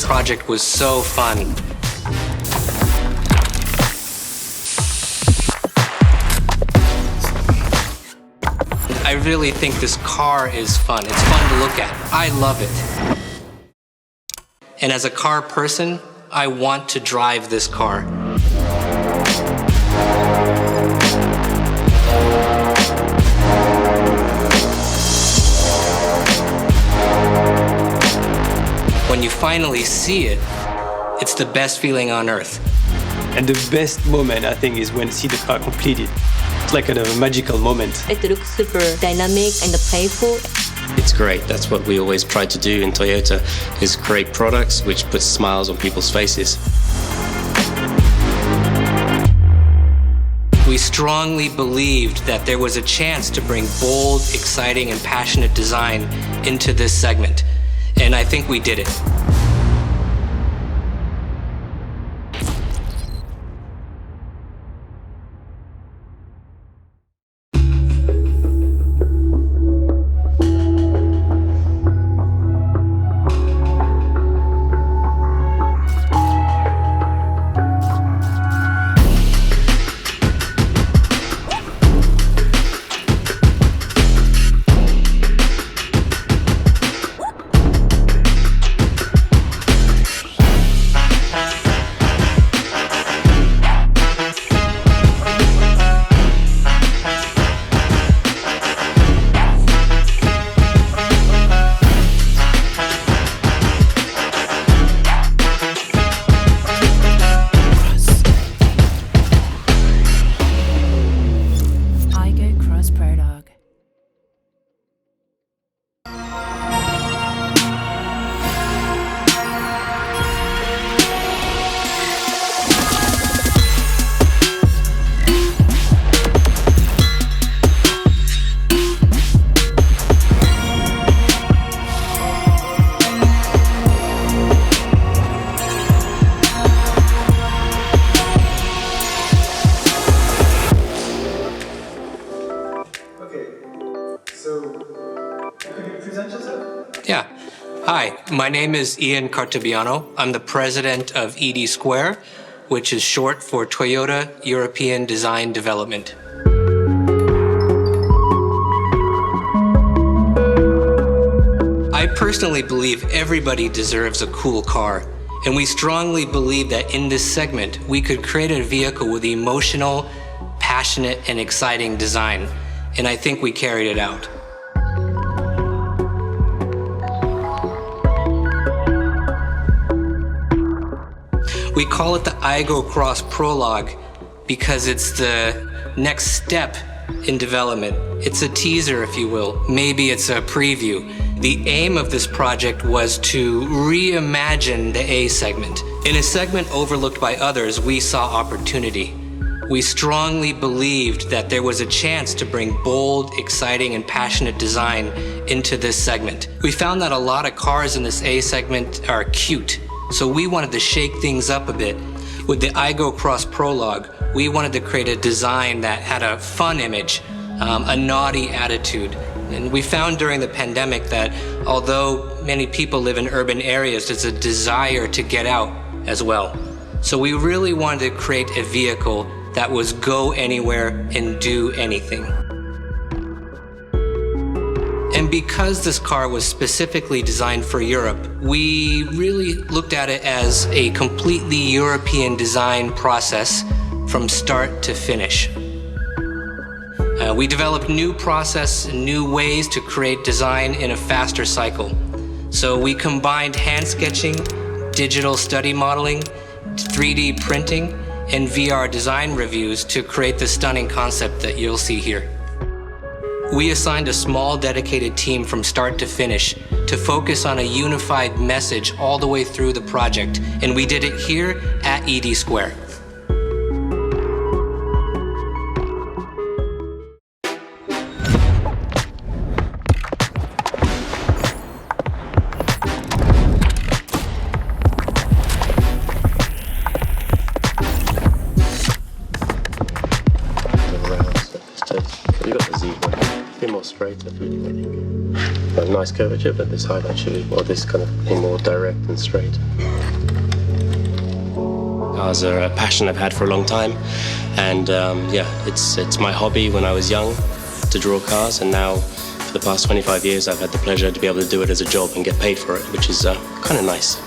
project was so fun. I really think this car is fun. It's fun to look at. I love it. And as a car person, I want to drive this car. When you finally see it, it's the best feeling on earth. And the best moment, I think, is when you see the car completed. It's like a magical moment. It looks super dynamic and playful. It's great. That's what we always try to do in Toyota, is create products which put smiles on people's faces. We strongly believed that there was a chance to bring bold, exciting, and passionate design into this segment. And I think we did it. Prologue. Yeah. Hi, my name is Ian Cartabiano. I'm the president of ED Square, which is short for Toyota European Design Development. I personally believe everybody deserves a cool car, and we strongly believe that in this segment, we could create a vehicle with emotional, passionate, and exciting design, and I think we carried it out. We call it the Aygo X prologue because it's the next step in development. It's a teaser, if you will. Maybe it's a preview. The aim of this project was to reimagine the A segment. In a segment overlooked by others, we saw opportunity. We strongly believed that there was a chance to bring bold, exciting, and passionate design into this segment. We found that a lot of cars in this A segment are cute. So we wanted to shake things up a bit. With the Aygo X prologue, we wanted to create a design that had a fun image, a naughty attitude. And we found during the pandemic that although many people live in urban areas, there's a desire to get out as well. So we really wanted to create a vehicle that was go anywhere and do anything. And because this car was specifically designed for Europe, we really looked at it as a completely European design process from start to finish. We developed new process and new ways to create design in a faster cycle. So we combined hand sketching, digital study modeling, 3D printing, and VR design reviews to create the stunning concept that you'll see here. We assigned a small dedicated team from start to finish to focus on a unified message all the way through the project, and we did it here at ED Square. You got the Z one. A bit more straight, I think. nice curvature, but this highlight should be, or this kind of be more direct and straight. Cars are a passion I've had for a long time, and yeah, it's my hobby when I was young to draw cars, and now for the past 25 years I've had the pleasure to be able to do it as a job and get paid for it, which is kind of nice.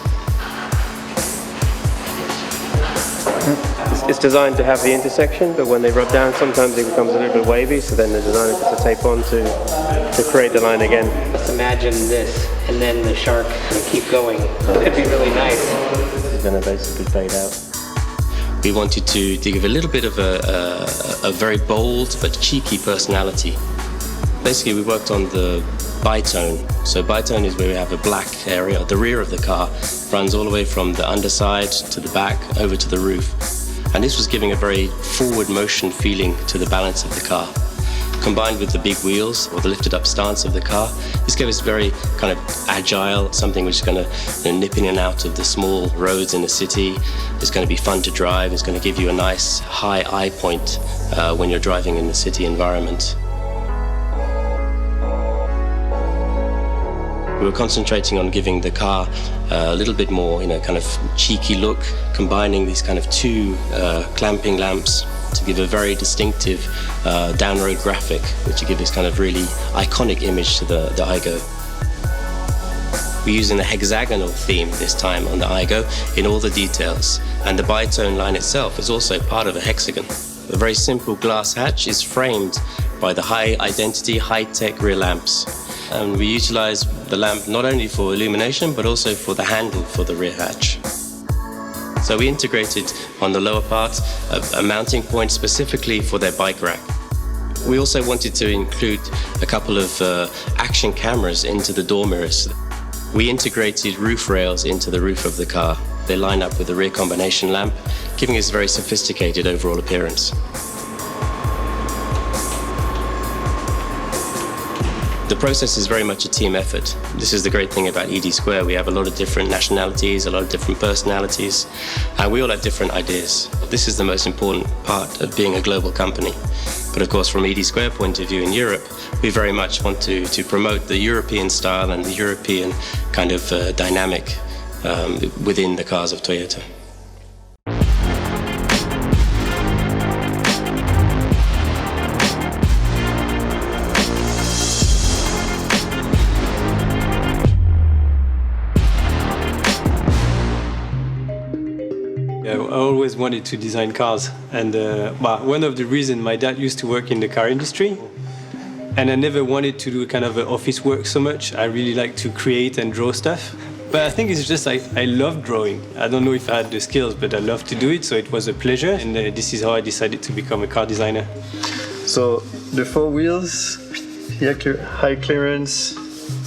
It's designed to have the intersection, but when they rub down, sometimes it becomes a little bit wavy, so then the designer puts a tape on to create the line again. Let's imagine this, and then the shark will keep going. It'd be really nice. This is going to basically fade out. We wanted to give a little bit of a very bold but cheeky personality. Basically, we worked on the bitone. So bitone is where we have a black area. The rear of the car runs all the way from the underside to the back over to the roof. And this was giving a very forward motion feeling to the balance of the car. Combined with the big wheels or the lifted up stance of the car, this gave us very kind of agile, something which is going to nip in and out of the small roads in the city. It's going to be fun to drive. It's going to give you a nice high eye point when you're driving in the city environment. We were concentrating on giving the car a little bit more, kind of cheeky look, combining these kind of two clamping lamps to give a very distinctive down-road graphic, which would give this kind of really iconic image to the Aygo. We're using a hexagonal theme this time on the Aygo in all the details, and the bitone line itself is also part of a hexagon. A very simple glass hatch is framed by the high-identity, high-tech rear lamps. And we utilize the lamp not only for illumination, but also for the handle for the rear hatch. So we integrated on the lower part a mounting point specifically for their bike rack. We also wanted to include a couple of action cameras into the door mirrors. We integrated roof rails into the roof of the car. They line up with the rear combination lamp, giving us a very sophisticated overall appearance. The process is very much a team effort. This is the great thing about ED Square. We have a lot of different nationalities, a lot of different personalities, and we all have different ideas. This is the most important part of being a global company. But of course, from ED Square point of view in Europe, we very much want to promote the European style and the European kind of dynamic within the cars of Toyota. I always wanted to design cars, and one of the reasons, my dad used to work in the car industry, and I never wanted to do kind of office work so much. I really like to create and draw stuff, but I think it's just I love drawing. I don't know if I had the skills, but I love to do it, so it was a pleasure, and this is how I decided to become a car designer. So the four wheels, high clearance,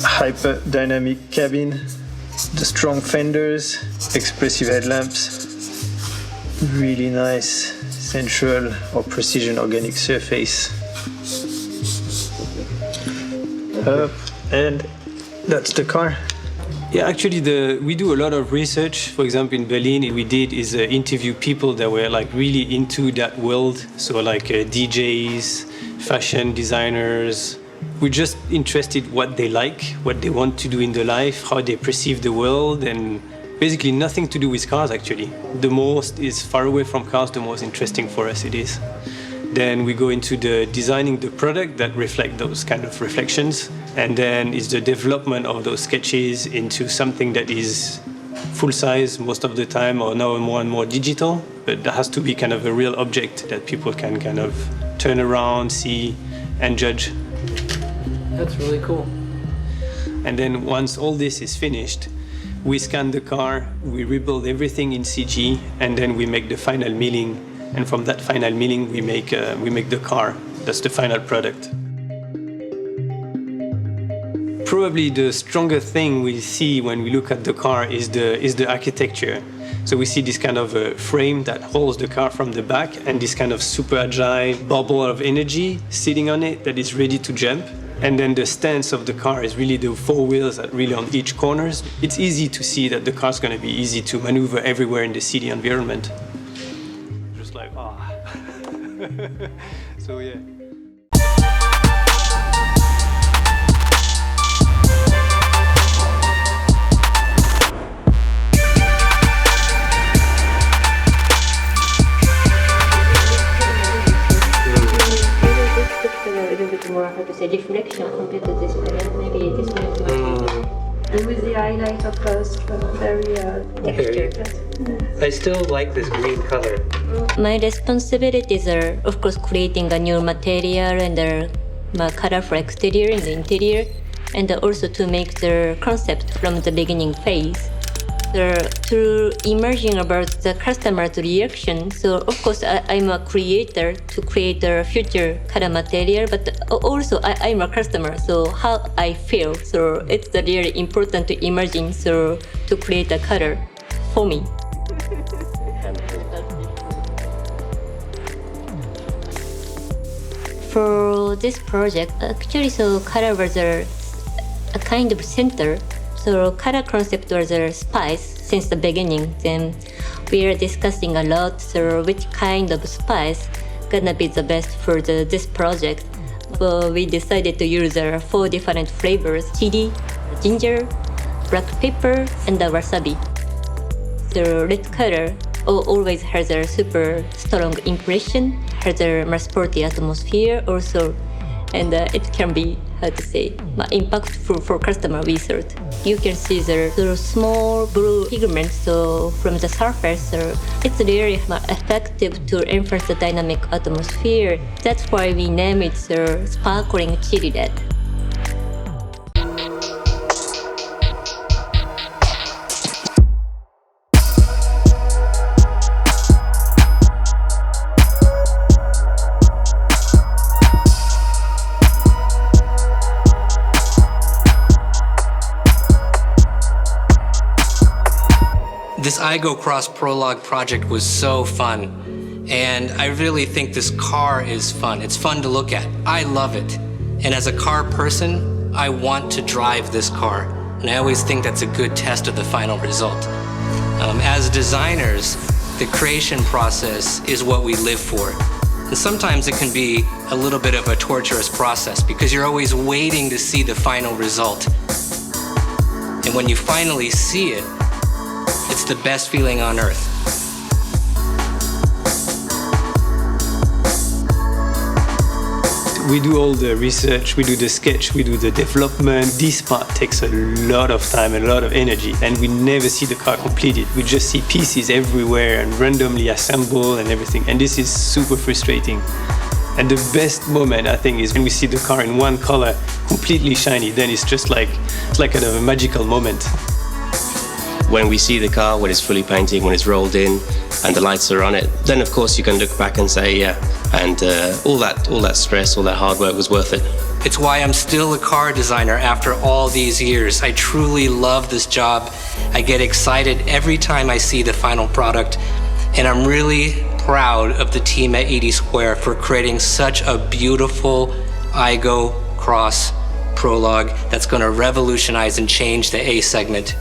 hyper dynamic cabin, the strong fenders, expressive headlamps, really nice central or precision organic surface. And that's the car. Yeah, actually, we do a lot of research. For example, in Berlin, we did is interview people that were like really into that world. So like DJs, fashion designers. We're just interested what they like, what they want to do in their life, how they perceive the world, and basically nothing to do with cars, actually. The most is far away from cars, the most interesting for us it is. Then we go into the designing the product that reflect those kind of reflections, and then is the development of those sketches into something that is full size most of the time, or now more and more digital, but that has to be kind of a real object that people can kind of turn around, see, and judge. That's really cool. And then once all this is finished, we scan the car, we rebuild everything in CG, and then we make the final milling. And from that final milling, we make the car. That's the final product. Probably the stronger thing we see when we look at the car is the architecture. So we see this kind of frame that holds the car from the back, and this kind of super agile bubble of energy sitting on it that is ready to jump. And then the stance of the car is really the four wheels that really on each corners. It's easy to see that the car's going to be easy to maneuver everywhere in the city environment. Just like, So yeah. say, reflection compared to this one. Maybe this one is much better. And with the highlighter first, very textured. I still like this green color. My responsibilities are, of course, creating a new material and my colorful exterior and the interior, and also to make the concept from the beginning phase. To emerging about the customer's reaction. So of course I'm a creator to create the future color material, but also I'm a customer. So how I feel. So it's really important to imagine. So to create a color for me. For this project, actually, so color was a kind of center. So color concept was a spice since the beginning. Then we are discussing a lot. So which kind of spice gonna be the best for this project? Well, we decided to use 4 different flavors: chili, ginger, black pepper, and the wasabi. The red color always has a super strong impression, has a more sporty atmosphere also, and it can be, how to say, impactful for customer research. You can see the small blue pigments so from the surface. So it's really effective to enhance the dynamic atmosphere. That's why we name it sparkling chili red. This Aygo Cross Prologue project was so fun, and I really think this car is fun. It's fun to look at. I love it. And as a car person, I want to drive this car, and I always think that's a good test of the final result. As designers, the creation process is what we live for. And sometimes it can be a little bit of a torturous process because you're always waiting to see the final result. And when you finally see it, it's the best feeling on earth. We do all the research, we do the sketch, we do the development. This part takes a lot of time and a lot of energy, and we never see the car completed. We just see pieces everywhere and randomly assembled and everything, and this is super frustrating. And the best moment, I think, is when we see the car in one color, completely shiny. Then it's just like, it's like kind of a magical moment. When we see the car, when it's fully painted, when it's rolled in and the lights are on it, then of course you can look back and say, yeah, and all that stress, all that hard work was worth it. It's why I'm still a car designer after all these years. I truly love this job. I get excited every time I see the final product, and I'm really proud of the team at 80 Square for creating such a beautiful Aygo Cross Prologue that's going to revolutionize and change the A segment.